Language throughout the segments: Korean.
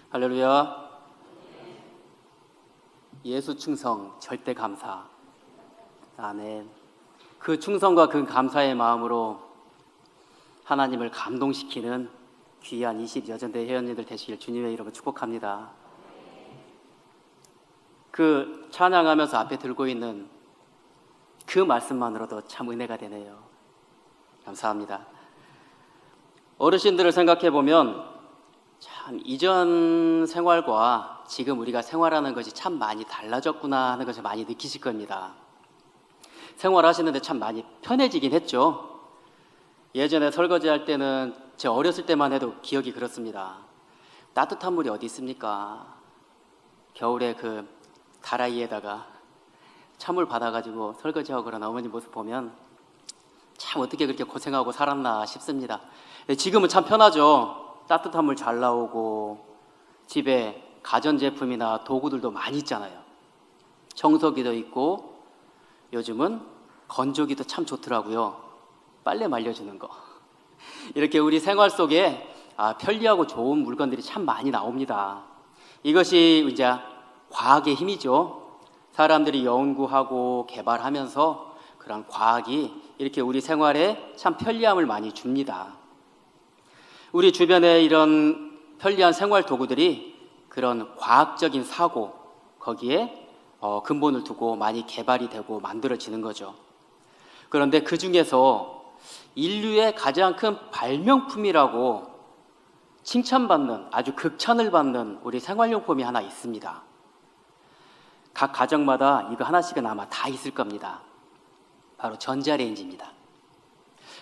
할렐루야. 예수 충성 절대 감사. 아멘. 그 충성과 그 감사의 마음으로 하나님을 감동시키는 귀한 20여전대 회원님들 되시길 주님의 이름으로 축복합니다. 그 찬양하면서 앞에 들고 있는 그 말씀만으로도 참 은혜가 되네요. 감사합니다. 어르신들을 생각해 보면 참 이전 생활과 지금 우리가 생활하는 것이 참 많이 달라졌구나 하는 것을 많이 느끼실 겁니다. 생활하시는데 참 많이 편해지긴 했죠. 예전에 설거지할 때는 제 어렸을 때만 해도 기억이 그렇습니다. 따뜻한 물이 어디 있습니까? 겨울에 그 다라이에다가 찬물 받아가지고 설거지하고 그런 어머니 모습 보면 참 어떻게 그렇게 고생하고 살았나 싶습니다. 지금은 참 편하죠. 따뜻한 물 잘 나오고 집에 가전제품이나 도구들도 많이 있잖아요. 청소기도 있고 요즘은 건조기도 참 좋더라고요. 빨래 말려주는 거. 이렇게 우리 생활 속에 편리하고 좋은 물건들이 참 많이 나옵니다. 이것이 이제 과학의 힘이죠. 사람들이 연구하고 개발하면서 그런 과학이 이렇게 우리 생활에 참 편리함을 많이 줍니다. 우리 주변에 이런 편리한 생활 도구들이 그런 과학적인 사고, 거기에 근본을 두고 많이 개발이 되고 만들어지는 거죠. 그런데 그 중에서 인류의 가장 큰 발명품이라고 칭찬받는, 아주 극찬을 받는 우리 생활용품이 하나 있습니다. 각 가정마다 이거 하나씩은 아마 다 있을 겁니다. 바로 전자레인지입니다.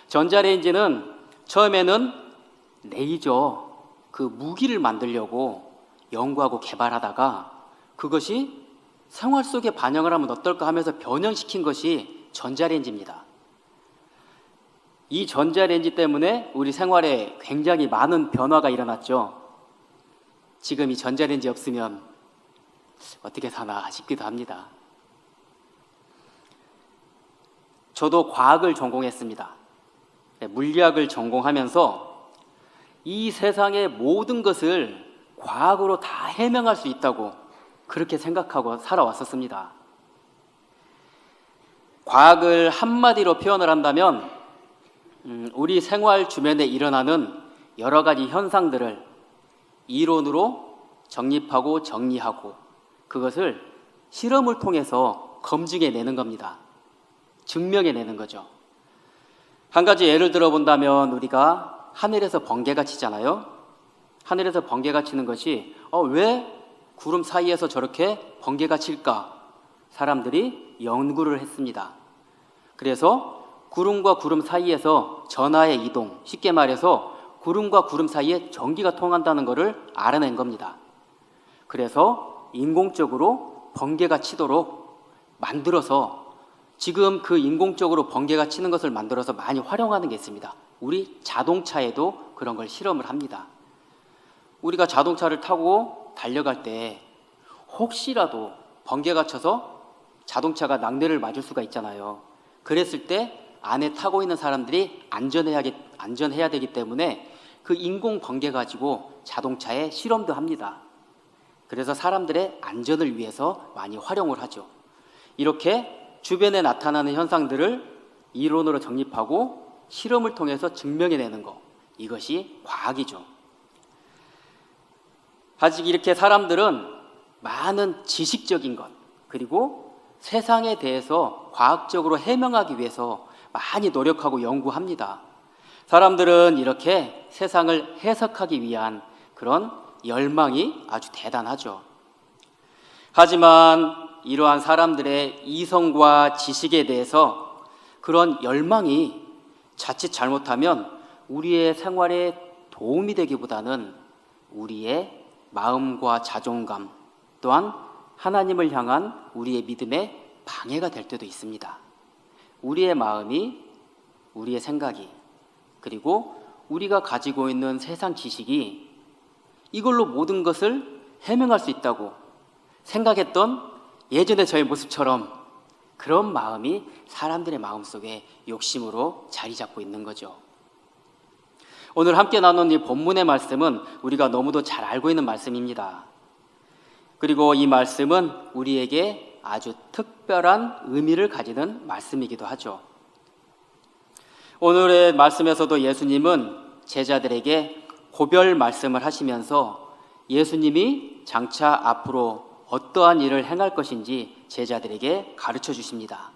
전자레인지는 처음에는 레이저, 그 무기를 만들려고 연구하고 개발하다가 그것이 생활 속에 반영을 하면 어떨까 하면서 변형시킨 것이 전자레인지입니다. 이 전자레인지 때문에 우리 생활에 굉장히 많은 변화가 일어났죠. 지금 이 전자레인지 없으면 어떻게 사나 싶기도 합니다. 저도 과학을 전공했습니다. 물리학을 전공하면서 이 세상의 모든 것을 과학으로 다 해명할 수 있다고 그렇게 생각하고 살아왔었습니다. 과학을 한마디로 표현을 한다면 우리 생활 주변에 일어나는 여러 가지 현상들을 이론으로 정립하고 정리하고 그것을 실험을 통해서 검증해내는 겁니다. 증명해내는 거죠. 한 가지 예를 들어본다면 우리가 하늘에서 번개가 치잖아요. 하늘에서 번개가 치는 것이 왜 구름 사이에서 저렇게 번개가 칠까? 사람들이 연구를 했습니다. 그래서 구름과 구름 사이에서 전하의 이동, 쉽게 말해서 구름과 구름 사이에 전기가 통한다는 것을 알아낸 겁니다. 그래서 인공적으로 번개가 치도록 만들어서 지금 그 인공적으로 번개가 치는 것을 만들어서 많이 활용하는 게 있습니다. 우리 자동차에도 그런 걸 실험을 합니다. 우리가 자동차를 타고 달려갈 때 혹시라도 번개가 쳐서 자동차가 낙뢰를 맞을 수가 있잖아요. 그랬을 때 안에 타고 있는 사람들이 안전해야 되기 때문에 그 인공 번개 가지고 자동차에 실험도 합니다. 그래서 사람들의 안전을 위해서 많이 활용을 하죠. 이렇게 주변에 나타나는 현상들을 이론으로 정립하고 실험을 통해서 증명해내는 것, 이것이 과학이죠. 아직 이렇게 사람들은 많은 지식적인 것, 그리고 세상에 대해서 과학적으로 해명하기 위해서 많이 노력하고 연구합니다. 사람들은 이렇게 세상을 해석하기 위한 그런 열망이 아주 대단하죠. 하지만 이러한 사람들의 이성과 지식에 대해서 그런 열망이 자칫 잘못하면 우리의 생활에 도움이 되기보다는 우리의 마음과 자존감 또한 하나님을 향한 우리의 믿음에 방해가 될 때도 있습니다. 우리의 마음이, 우리의 생각이, 그리고 우리가 가지고 있는 세상 지식이 이걸로 모든 것을 해명할 수 있다고 생각했던 예전의 저의 모습처럼 그런 마음이 사람들의 마음속에 욕심으로 자리 잡고 있는 거죠. 오늘 함께 나눈 이 본문의 말씀은 우리가 너무도 잘 알고 있는 말씀입니다. 그리고 이 말씀은 우리에게 아주 특별한 의미를 가지는 말씀이기도 하죠. 오늘의 말씀에서도 예수님은 제자들에게 고별 말씀을 하시면서 예수님이 장차 앞으로 어떠한 일을 행할 것인지 제자들에게 가르쳐 주십니다.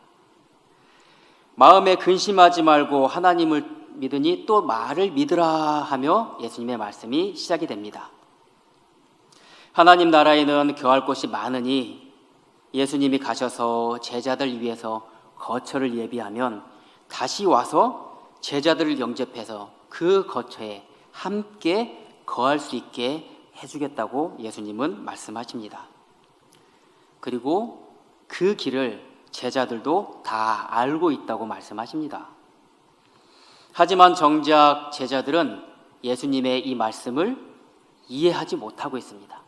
마음에 근심하지 말고 하나님을 믿으니 또 말을 믿으라 하며 예수님의 말씀이 시작이 됩니다. 하나님 나라에는 거할 곳이 많으니 예수님이 가셔서 제자들 위해서 거처를 예비하면 다시 와서 제자들을 영접해서 그 거처에 함께 거할 수 있게 해주겠다고 예수님은 말씀하십니다. 그리고 그 길을 제자들도 다 알고 있다고 말씀하십니다. 하지만 정작 제자들은 예수님의 이 말씀을 이해하지 못하고 있습니다.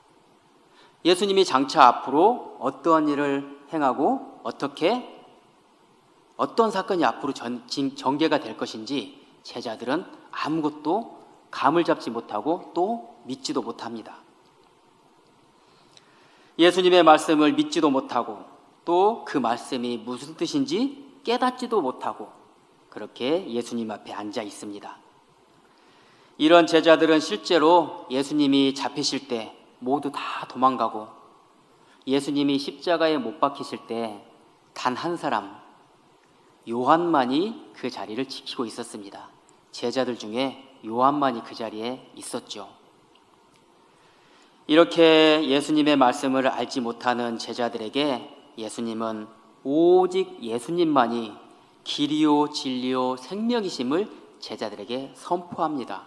예수님이 장차 앞으로 어떠한 일을 행하고 어떤 사건이 앞으로 전개가 될 것인지 제자들은 아무것도 감을 잡지 못하고 또 믿지도 못합니다. 예수님의 말씀을 믿지도 못하고 또 그 말씀이 무슨 뜻인지 깨닫지도 못하고 그렇게 예수님 앞에 앉아 있습니다. 이런 제자들은 실제로 예수님이 잡히실 때 모두 다 도망가고 예수님이 십자가에 못 박히실 때 단 한 사람 요한만이 그 자리를 지키고 있었습니다. 제자들 중에 요한만이 그 자리에 있었죠. 이렇게 예수님의 말씀을 알지 못하는 제자들에게 예수님은 오직 예수님만이 길이요 진리요 생명이심을 제자들에게 선포합니다.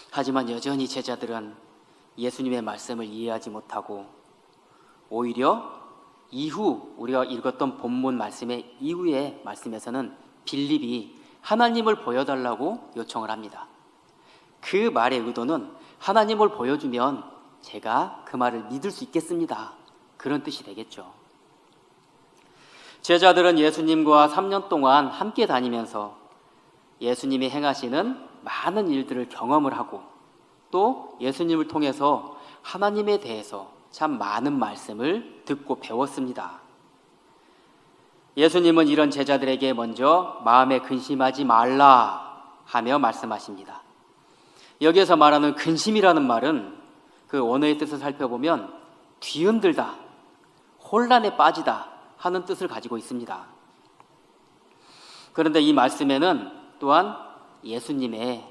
하지만 여전히 제자들은 예수님의 말씀을 이해하지 못하고 오히려 이후 우리가 읽었던 본문 말씀의 이후의 말씀에서는 빌립이 하나님을 보여달라고 요청을 합니다. 그 말의 의도는 하나님을 보여주면 제가 그 말을 믿을 수 있겠습니다. 그런 뜻이 되겠죠. 제자들은 예수님과 3년 동안 함께 다니면서 예수님이 행하시는 많은 일들을 경험을 하고 또 예수님을 통해서 하나님에 대해서 참 많은 말씀을 듣고 배웠습니다. 예수님은 이런 제자들에게 먼저 마음에 근심하지 말라 하며 말씀하십니다. 여기에서 말하는 근심이라는 말은 그 원어의 뜻을 살펴보면 뒤흔들다, 혼란에 빠지다 하는 뜻을 가지고 있습니다. 그런데 이 말씀에는 또한 예수님의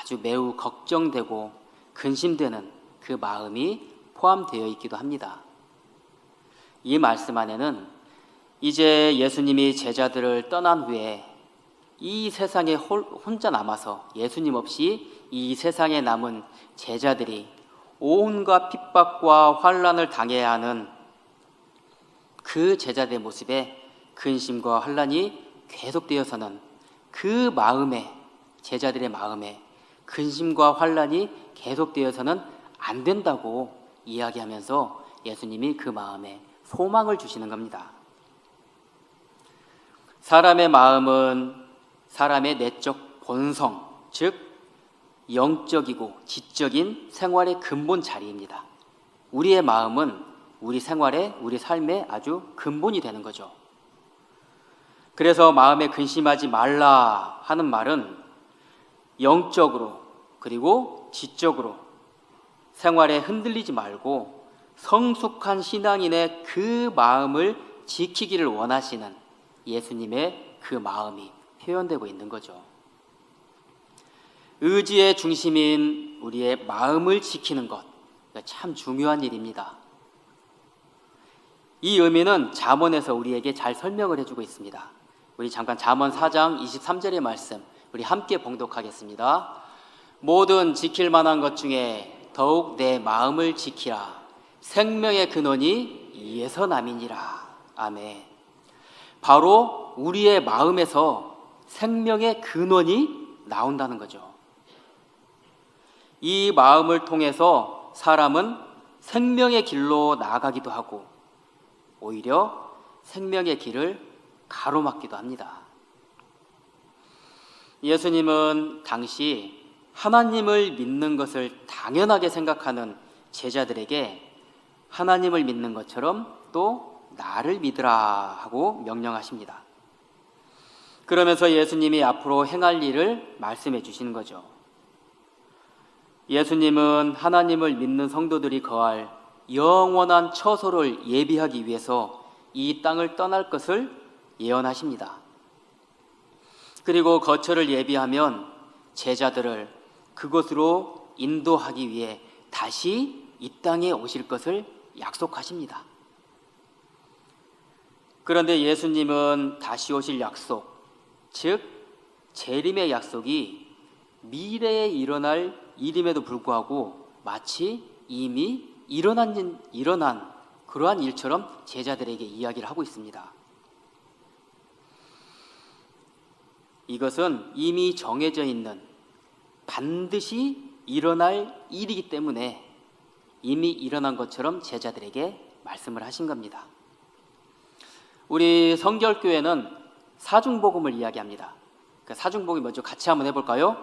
아주 매우 걱정되고 근심되는 그 마음이 포함되어 있기도 합니다. 이 말씀 안에는 이제 예수님이 제자들을 떠난 후에 이 세상에 혼자 남아서 예수님 없이 이 세상에 남은 제자들이 온갖 핍박과 환난을 당해야 하는 그 제자들의 모습에 근심과 환난이 계속되어서는 그 마음에 제자들의 마음에 근심과 환난이 계속되어서는 안 된다고 이야기하면서 예수님이 그 마음에 소망을 주시는 겁니다. 사람의 마음은 사람의 내적 본성, 즉 영적이고 지적인 생활의 근본 자리입니다. 우리의 마음은 우리 생활의, 우리 삶의 아주 근본이 되는 거죠. 그래서 마음에 근심하지 말라 하는 말은 영적으로 그리고 지적으로 생활에 흔들리지 말고 성숙한 신앙인의 그 마음을 지키기를 원하시는 예수님의 그 마음이 표현되고 있는 거죠. 의지의 중심인 우리의 마음을 지키는 것, 참 중요한 일입니다. 이 의미는 잠언에서 우리에게 잘 설명을 해주고 있습니다. 우리 잠깐 잠언 4장 23절의 말씀 우리 함께 봉독하겠습니다. 모든 지킬 만한 것 중에 더욱 내 마음을 지키라. 생명의 근원이 이에서 남이니라. 아멘. 바로 우리의 마음에서 생명의 근원이 나온다는 거죠. 이 마음을 통해서 사람은 생명의 길로 나아가기도 하고 오히려 생명의 길을 가로막기도 합니다. 예수님은 당시 하나님을 믿는 것을 당연하게 생각하는 제자들에게 하나님을 믿는 것처럼 또 나를 믿으라 하고 명령하십니다. 그러면서 예수님이 앞으로 행할 일을 말씀해 주시는 거죠. 예수님은 하나님을 믿는 성도들이 거할 영원한 처소를 예비하기 위해서 이 땅을 떠날 것을 예언하십니다. 그리고 거처를 예비하면 제자들을 그곳으로 인도하기 위해 다시 이 땅에 오실 것을 약속하십니다. 그런데 예수님은 다시 오실 약속, 즉 재림의 약속이 미래에 일어날 일임에도 불구하고 마치 이미 일어난 그러한 일처럼 제자들에게 이야기를 하고 있습니다. 이것은 이미 정해져 있는 반드시 일어날 일이기 때문에 이미 일어난 것처럼 제자들에게 말씀을 하신 겁니다. 우리 성결교회는 사중복음을 이야기합니다. 그 사중복음 먼저 같이 한번 해볼까요?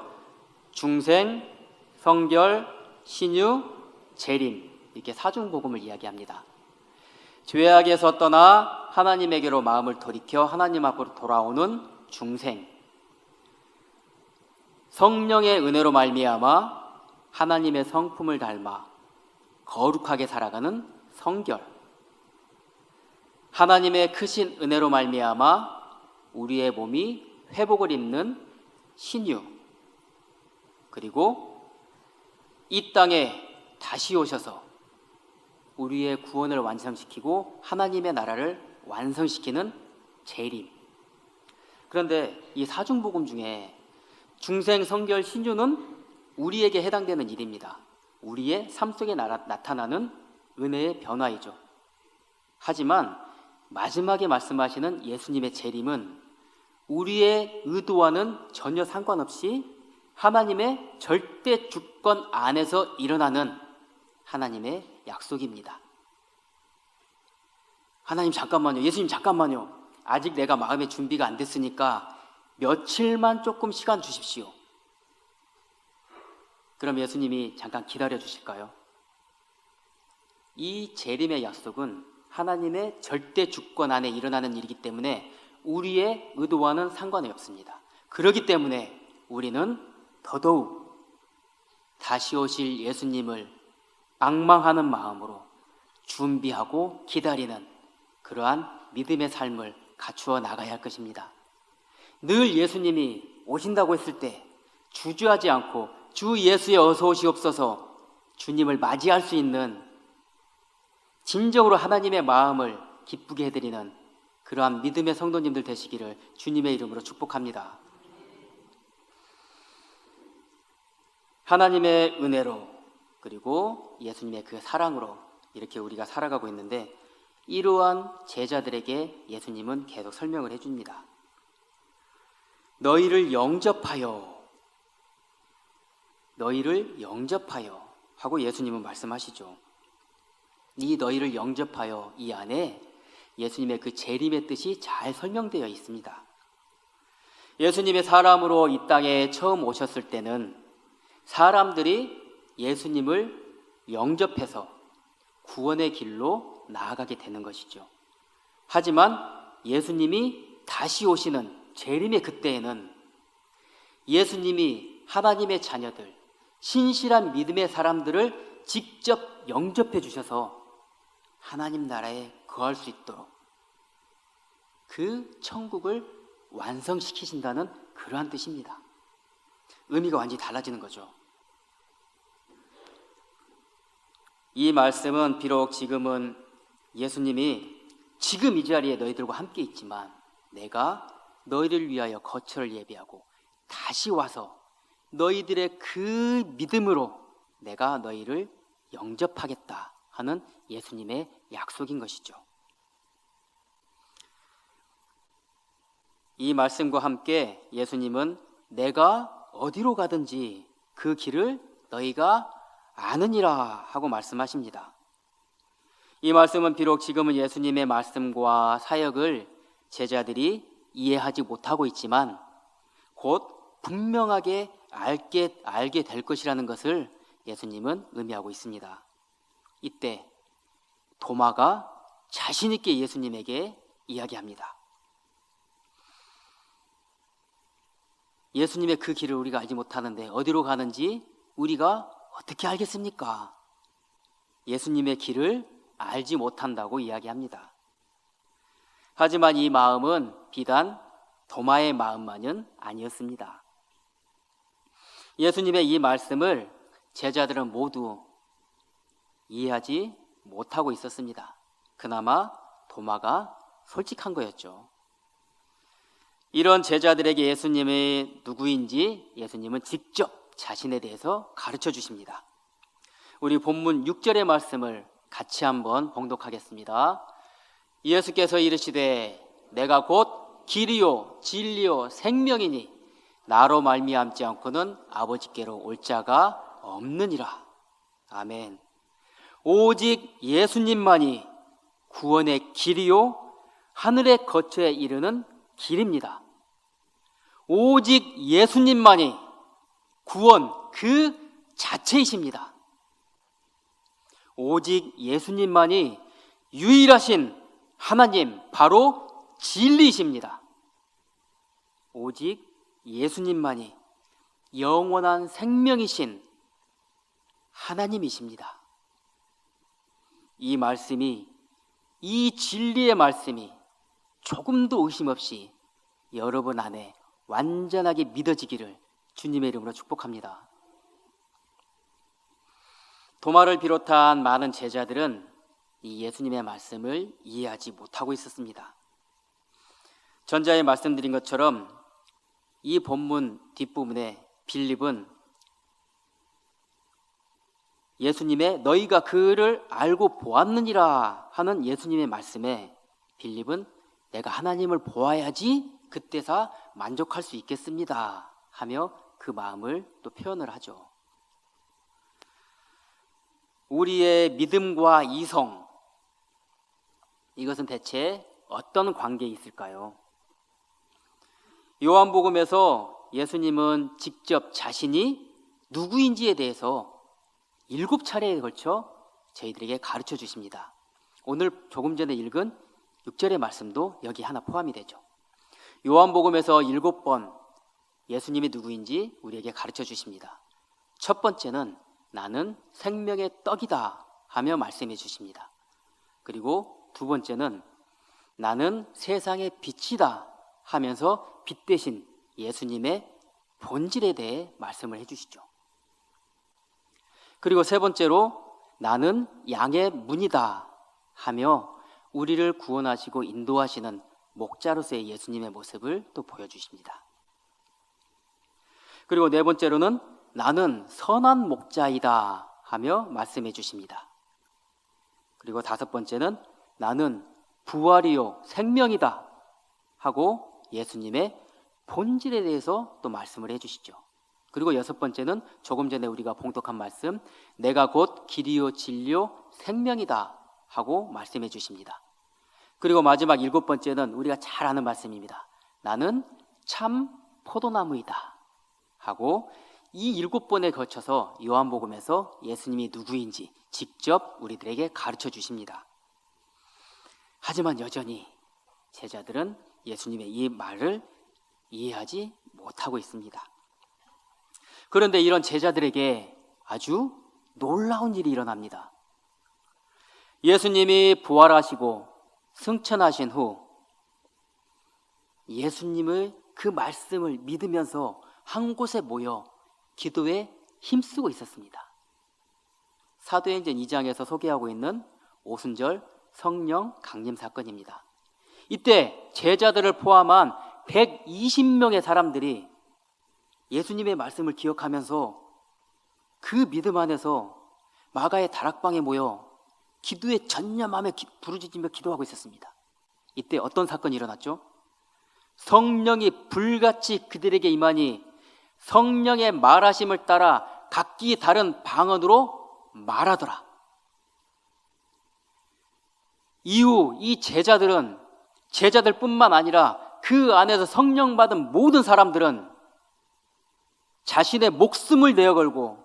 중생, 성결, 신유, 재림, 이렇게 사중복음을 이야기합니다. 죄악에서 떠나 하나님에게로 마음을 돌이켜 하나님 앞으로 돌아오는 중생, 성령의 은혜로 말미암아 하나님의 성품을 닮아 거룩하게 살아가는 성결, 하나님의 크신 은혜로 말미암아 우리의 몸이 회복을 입는 신유, 그리고 이 땅에 다시 오셔서 우리의 구원을 완성시키고 하나님의 나라를 완성시키는 재림. 그런데 이 사중복음 중에 중생, 성결, 신유는 우리에게 해당되는 일입니다. 우리의 삶 속에 나타나는 은혜의 변화이죠. 하지만 마지막에 말씀하시는 예수님의 재림은 우리의 의도와는 전혀 상관없이 하나님의 절대 주권 안에서 일어나는 하나님의 약속입니다. 하나님 잠깐만요. 예수님 잠깐만요. 아직 내가 마음의 준비가 안 됐으니까 며칠만 조금 시간 주십시오. 그럼 예수님이 잠깐 기다려 주실까요? 이 재림의 약속은 하나님의 절대 주권 안에 일어나는 일이기 때문에 우리의 의도와는 상관이 없습니다. 그렇기 때문에 우리는 더더욱 다시 오실 예수님을 앙망하는 마음으로 준비하고 기다리는 그러한 믿음의 삶을 갖추어 나가야 할 것입니다. 늘 예수님이 오신다고 했을 때 주저하지 않고 주 예수에 어서 오시옵소서 주님을 맞이할 수 있는 진정으로 하나님의 마음을 기쁘게 해드리는 그러한 믿음의 성도님들 되시기를 주님의 이름으로 축복합니다. 하나님의 은혜로 그리고 예수님의 그 사랑으로 이렇게 우리가 살아가고 있는데 이러한 제자들에게 예수님은 계속 설명을 해줍니다. 너희를 영접하여 하고 예수님은 말씀하시죠. 이 너희를 영접하여 이 안에 예수님의 그 재림의 뜻이 잘 설명되어 있습니다. 예수님의 사람으로 이 땅에 처음 오셨을 때는 사람들이 예수님을 영접해서 구원의 길로 나아가게 되는 것이죠. 하지만 예수님이 다시 오시는 재림의 그때에는 예수님이 하나님의 자녀들, 신실한 믿음의 사람들을 직접 영접해 주셔서 하나님 나라에 거할 수 있도록 그 천국을 완성시키신다는 그러한 뜻입니다. 의미가 완전히 달라지는 거죠. 이 말씀은 비록 지금은 예수님이 지금 이 자리에 너희들과 함께 있지만 내가 너희를 위하여 거처를 예비하고 다시 와서 너희들의 그 믿음으로 내가 너희를 영접하겠다 하는 예수님의 약속인 것이죠. 이 말씀과 함께 예수님은 내가 어디로 가든지 그 길을 너희가 아느니라 하고 말씀하십니다. 이 말씀은 비록 지금은 예수님의 말씀과 사역을 제자들이 이해하지 못하고 있지만 곧 분명하게 알게 될 것이라는 것을 예수님은 의미하고 있습니다. 이때 도마가 자신 있게 예수님에게 이야기합니다. 예수님의 그 길을 우리가 알지 못하는데 어디로 가는지 우리가 어떻게 알겠습니까? 예수님의 길을 알지 못한다고 이야기합니다. 하지만 이 마음은 비단 도마의 마음만은 아니었습니다. 예수님의 이 말씀을 제자들은 모두 이해하지 못하고 있었습니다. 그나마 도마가 솔직한 거였죠. 이런 제자들에게 예수님이 누구인지 예수님은 직접 자신에 대해서 가르쳐 주십니다. 우리 본문 6절의 말씀을 같이 한번 봉독하겠습니다. 예수께서 이르시되 내가 곧 길이요 진리요 생명이니 나로 말미암지 않고는 아버지께로 올 자가 없느니라. 아멘. 오직 예수님만이 구원의 길이요 하늘의 거처에 이르는 길입니다. 오직 예수님만이 구원 그 자체이십니다. 오직 예수님만이 유일하신 하나님, 바로 진리이십니다. 오직 예수님만이 영원한 생명이신 하나님이십니다. 이 말씀이, 이 진리의 말씀이 조금도 의심 없이 여러분 안에 완전하게 믿어지기를 주님의 이름으로 축복합니다. 도마를 비롯한 많은 제자들은 이 예수님의 말씀을 이해하지 못하고 있었습니다. 전자에 말씀드린 것처럼 이 본문 뒷부분에 빌립은 예수님의 너희가 그를 알고 보았느니라 하는 예수님의 말씀에 빌립은 내가 하나님을 보아야지 그때서 만족할 수 있겠습니다 하며 그 마음을 또 표현을 하죠. 우리의 믿음과 이성, 이것은 대체 어떤 관계에 있을까요? 요한복음에서 예수님은 직접 자신이 누구인지에 대해서 7차례에 걸쳐 저희들에게 가르쳐 주십니다. 오늘 조금 전에 읽은 6절의 말씀도 여기 하나 포함이 되죠. 요한복음에서 7번 예수님이 누구인지 우리에게 가르쳐 주십니다. 첫 번째는 나는 생명의 떡이다 하며 말씀해 주십니다. 그리고 두 번째는 나는 세상의 빛이다 하면서 빛 대신 예수님의 본질에 대해 말씀을 해주시죠. 그리고 세 번째로 나는 양의 문이다 하며 우리를 구원하시고 인도하시는 목자로서의 예수님의 모습을 또 보여주십니다. 그리고 네 번째로는 나는 선한 목자이다 하며 말씀해 주십니다. 그리고 다섯 번째는 나는 부활이요 생명이다 하고 예수님의 본질에 대해서 또 말씀을 해주시죠. 그리고 여섯 번째는 조금 전에 우리가 봉독한 말씀 내가 곧 길이요 진리요 생명이다 하고 말씀해 주십니다. 그리고 마지막 7번째는 우리가 잘 아는 말씀입니다. 나는 참 포도나무이다 하고 이 7번에 걸쳐서 요한복음에서 예수님이 누구인지 직접 우리들에게 가르쳐 주십니다. 하지만 여전히 제자들은 예수님의 이 말을 이해하지 못하고 있습니다. 그런데 이런 제자들에게 아주 놀라운 일이 일어납니다. 예수님이 부활하시고 승천하신 후 예수님의 그 말씀을 믿으면서 한 곳에 모여 기도에 힘쓰고 있었습니다. 사도행전 2장에서 소개하고 있는 오순절 성령 강림 사건입니다. 이때 제자들을 포함한 120명의 사람들이 예수님의 말씀을 기억하면서 그 믿음 안에서 마가의 다락방에 모여 기도에 전념하며 부르짖으며 기도하고 있었습니다. 이때 어떤 사건이 일어났죠? 성령이 불같이 그들에게 임하니 성령의 말하심을 따라 각기 다른 방언으로 말하더라. 이후 이 제자들뿐만 아니라 그 안에서 성령 받은 모든 사람들은 자신의 목숨을 내어 걸고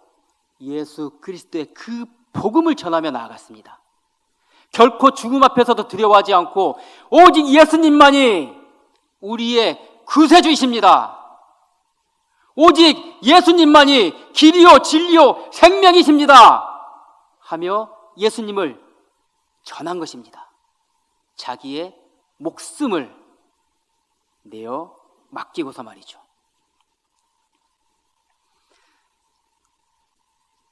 예수 그리스도의 그 복음을 전하며 나아갔습니다. 결코 죽음 앞에서도 두려워하지 않고 오직 예수님만이 우리의 구세주이십니다. 오직 예수님만이 길이요 진리요 생명이십니다 하며 예수님을 전한 것입니다. 자기의 목숨을 내어 맡기고서 말이죠.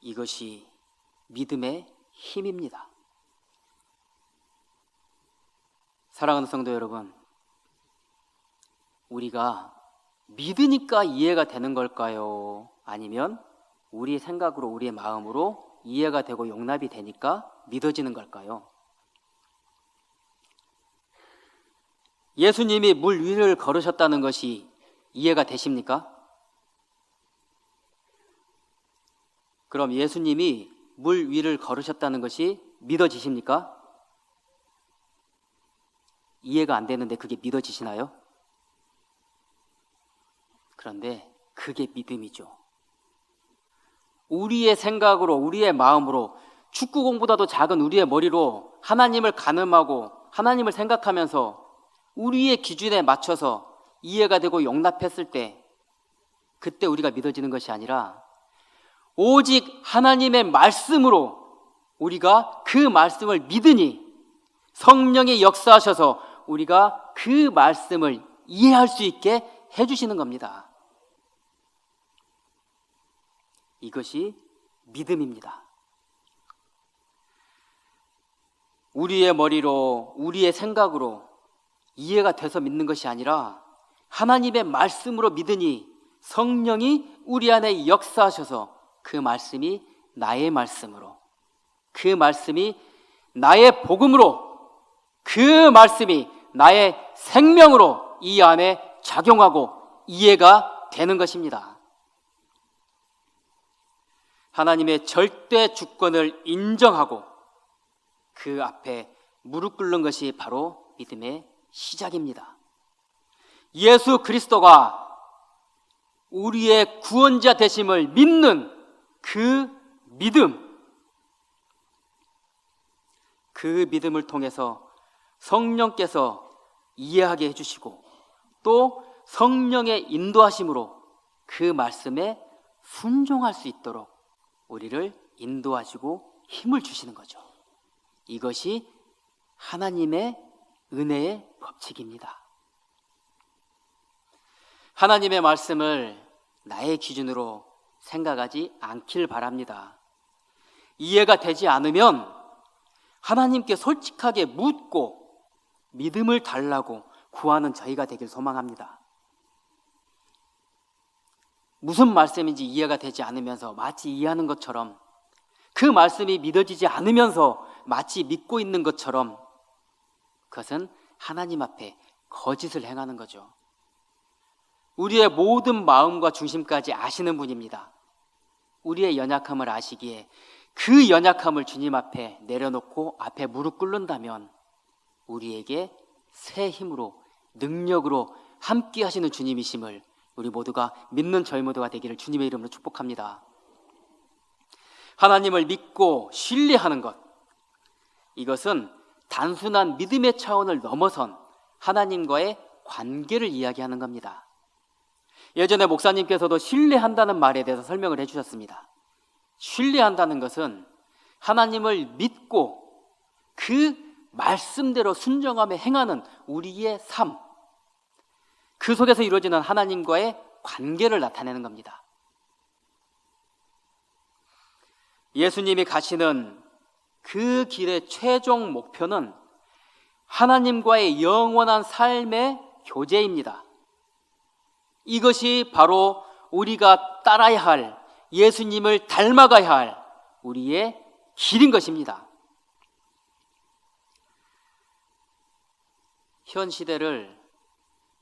이것이 믿음의 힘입니다. 사랑하는 성도 여러분, 우리가 믿으니까 이해가 되는 걸까요? 아니면 우리 생각으로, 우리의 마음으로 이해가 되고 용납이 되니까 믿어지는 걸까요? 예수님이 물 위를 걸으셨다는 것이 이해가 되십니까? 그럼 예수님이 물 위를 걸으셨다는 것이 믿어지십니까? 이해가 안 되는데 그게 믿어지시나요? 그런데 그게 믿음이죠. 우리의 생각으로, 우리의 마음으로, 축구공보다도 작은 우리의 머리로 하나님을 가늠하고 하나님을 생각하면서 우리의 기준에 맞춰서 이해가 되고 용납했을 때, 그때 우리가 믿어지는 것이 아니라 오직 하나님의 말씀으로 우리가 그 말씀을 믿으니 성령이 역사하셔서 우리가 그 말씀을 이해할 수 있게 해주시는 겁니다. 이것이 믿음입니다. 우리의 머리로, 우리의 생각으로 이해가 돼서 믿는 것이 아니라 하나님의 말씀으로 믿으니 성령이 우리 안에 역사하셔서 그 말씀이 나의 말씀으로, 그 말씀이 나의 복음으로, 그 말씀이 나의 생명으로 이 안에 작용하고 이해가 되는 것입니다. 하나님의 절대 주권을 인정하고 그 앞에 무릎 꿇는 것이 바로 믿음의 시작입니다. 예수 그리스도가 우리의 구원자 되심을 믿는 그 믿음, 그 믿음을 통해서 성령께서 이해하게 해주시고 또 성령의 인도하심으로 그 말씀에 순종할 수 있도록 우리를 인도하시고 힘을 주시는 거죠. 이것이 하나님의 은혜의 법칙입니다. 하나님의 말씀을 나의 기준으로 생각하지 않길 바랍니다. 이해가 되지 않으면 하나님께 솔직하게 묻고 믿음을 달라고 구하는 저희가 되길 소망합니다. 무슨 말씀인지 이해가 되지 않으면서 마치 이해하는 것처럼, 그 말씀이 믿어지지 않으면서 마치 믿고 있는 것처럼, 그것은 하나님 앞에 거짓을 행하는 거죠. 우리의 모든 마음과 중심까지 아시는 분입니다. 우리의 연약함을 아시기에 그 연약함을 주님 앞에 내려놓고 앞에 무릎 꿇는다면 우리에게 새 힘으로, 능력으로 함께 하시는 주님이심을 우리 모두가 믿는 저희 모두가 되기를 주님의 이름으로 축복합니다. 하나님을 믿고 신뢰하는 것, 이것은 단순한 믿음의 차원을 넘어선 하나님과의 관계를 이야기하는 겁니다. 예전에 목사님께서도 신뢰한다는 말에 대해서 설명을 해주셨습니다. 신뢰한다는 것은 하나님을 믿고 그 말씀대로 순종하며 행하는 우리의 삶, 그 속에서 이루어지는 하나님과의 관계를 나타내는 겁니다. 예수님이 가시는 그 길의 최종 목표는 하나님과의 영원한 삶의 교제입니다. 이것이 바로 우리가 따라야 할, 예수님을 닮아가야 할 우리의 길인 것입니다. 현 시대를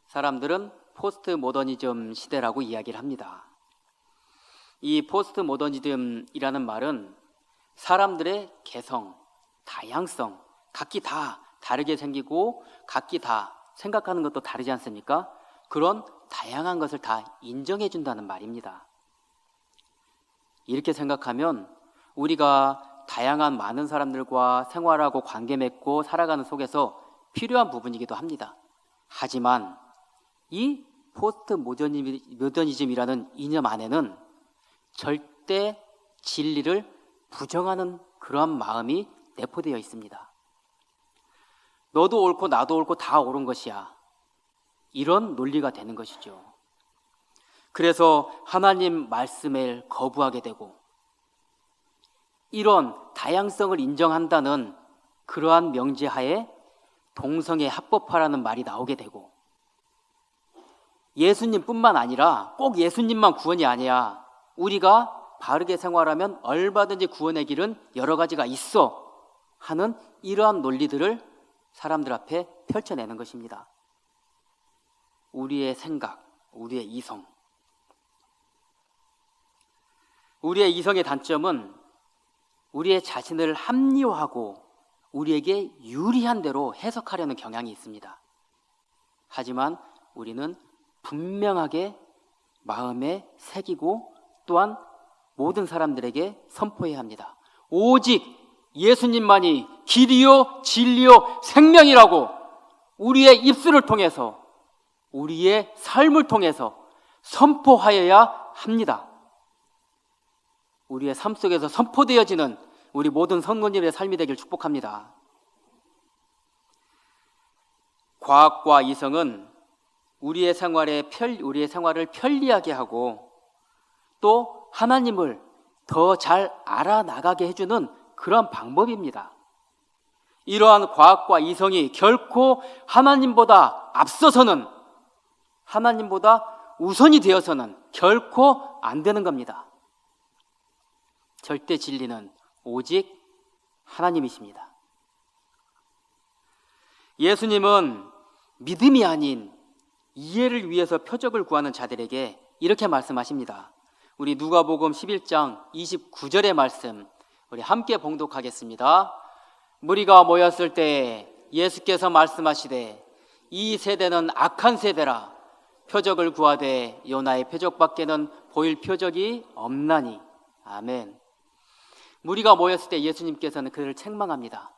사람들은 포스트 모더니즘 시대라고 이야기를 합니다. 이 포스트 모더니즘이라는 말은 사람들의 개성, 다양성, 각기 다 다르게 생기고 각기 다 생각하는 것도 다르지 않습니까? 그런 다양한 것을 다 인정해 준다는 말입니다. 이렇게 생각하면 우리가 다양한 많은 사람들과 생활하고 관계 맺고 살아가는 속에서 필요한 부분이기도 합니다. 하지만 이 포스트 모더니즘이라는 이념 안에는 절대 진리를 부정하는 그러한 마음이 내포되어 있습니다. 너도 옳고 나도 옳고 다 옳은 것이야. 이런 논리가 되는 것이죠. 그래서 하나님 말씀을 거부하게 되고 이런 다양성을 인정한다는 그러한 명제하에 동성애 합법화라는 말이 나오게 되고 예수님뿐만 아니라 꼭 예수님만 구원이 아니야. 우리가 바르게 생활하면 얼마든지 구원의 길은 여러 가지가 있어 하는 이러한 논리들을 사람들 앞에 펼쳐내는 것입니다. 우리의 생각, 우리의 이성. 우리의 이성의 단점은 우리의 자신을 합리화하고 우리에게 유리한 대로 해석하려는 경향이 있습니다. 하지만 우리는 분명하게 마음에 새기고 또한 모든 사람들에게 선포해야 합니다. 오직 예수님만이 길이요 진리요 생명이라고 우리의 입술을 통해서 우리의 삶을 통해서 선포하여야 합니다. 우리의 삶 속에서 선포되어지는 우리 모든 성도님의 삶이 되길 축복합니다. 과학과 이성은 우리의 생활을 편리하게 하고 또 하나님을 더 잘 알아나가게 해주는 그런 방법입니다. 이러한 과학과 이성이 결코 하나님보다 앞서서는 하나님보다 우선이 되어서는 결코 안 되는 겁니다. 절대 진리는 오직 하나님이십니다. 예수님은 믿음이 아닌 이해를 위해서 표적을 구하는 자들에게 이렇게 말씀하십니다. 우리 누가복음 11장 29절의 말씀 우리 함께 봉독하겠습니다. 무리가 모였을 때 예수께서 말씀하시되 이 세대는 악한 세대라 표적을 구하되 요나의 표적밖에는 보일 표적이 없나니. 아멘. 무리가 모였을 때 예수님께서는 그들을 책망합니다.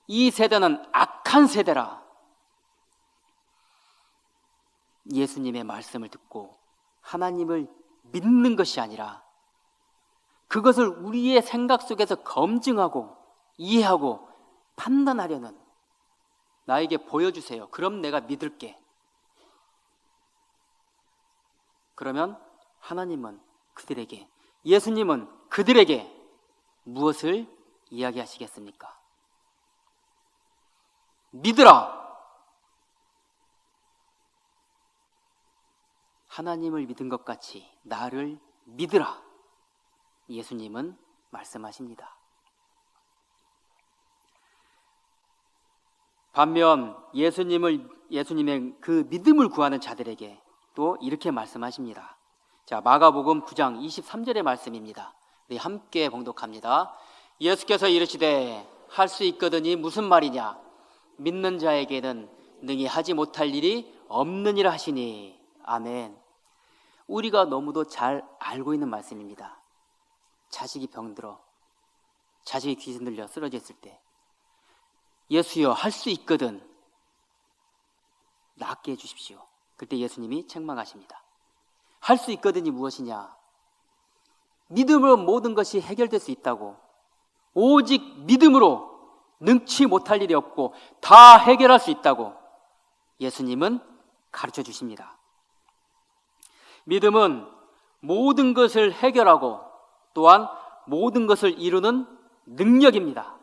이 세대는 악한 세대라. 예수님의 말씀을 듣고 하나님을 믿는 것이 아니라 그것을 우리의 생각 속에서 검증하고 이해하고 판단하려는 나에게 보여주세요. 그럼 내가 믿을게. 그러면 하나님은 그들에게, 예수님은 그들에게 무엇을 이야기하시겠습니까? 믿으라. 하나님을 믿은 것 같이 나를 믿으라. 예수님은 말씀하십니다. 반면 예수님의 그 믿음을 구하는 자들에게 또 이렇게 말씀하십니다. 자, 마가복음 9장 23절의 말씀입니다. 우리 함께 봉독합니다. 예수께서 이르시되 할 수 있거든이 무슨 말이냐? 믿는 자에게는 능히 하지 못할 일이 없느니라 하시니. 아멘. 우리가 너무도 잘 알고 있는 말씀입니다. 자식이 병들어, 자식이 귀신 들려 쓰러져 있을 때 예수여 할 수 있거든 낫게 해주십시오. 그때 예수님이 책망하십니다. 할 수 있거든이 무엇이냐? 믿음으로 모든 것이 해결될 수 있다고. 오직 믿음으로 능치 못할 일이 없고 다 해결할 수 있다고 예수님은 가르쳐 주십니다. 믿음은 모든 것을 해결하고 또한 모든 것을 이루는 능력입니다.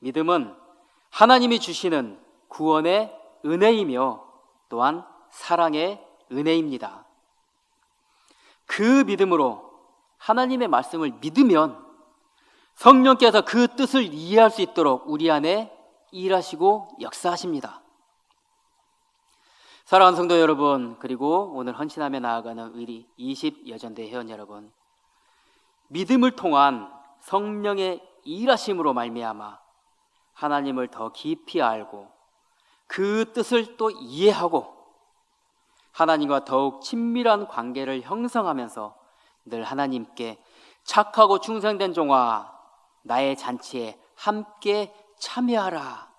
믿음은 하나님이 주시는 구원의 은혜이며 또한 사랑의 은혜입니다. 그 믿음으로 하나님의 말씀을 믿으면 성령께서 그 뜻을 이해할 수 있도록 우리 안에 일하시고 역사하십니다. 사랑하는 성도 여러분, 그리고 오늘 헌신하며 나아가는 우리 20여전대 회원 여러분, 믿음을 통한 성령의 일하심으로 말미암아 하나님을 더 깊이 알고 그 뜻을 또 이해하고 하나님과 더욱 친밀한 관계를 형성하면서 늘 하나님께 착하고 충성된 종아 나의 잔치에 함께 참여하라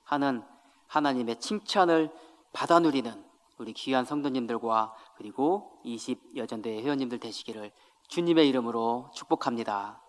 하는 하나님의 칭찬을 받아 누리는 우리 귀한 성도님들과 그리고 20여전대 회원님들 되시기를 주님의 이름으로 축복합니다.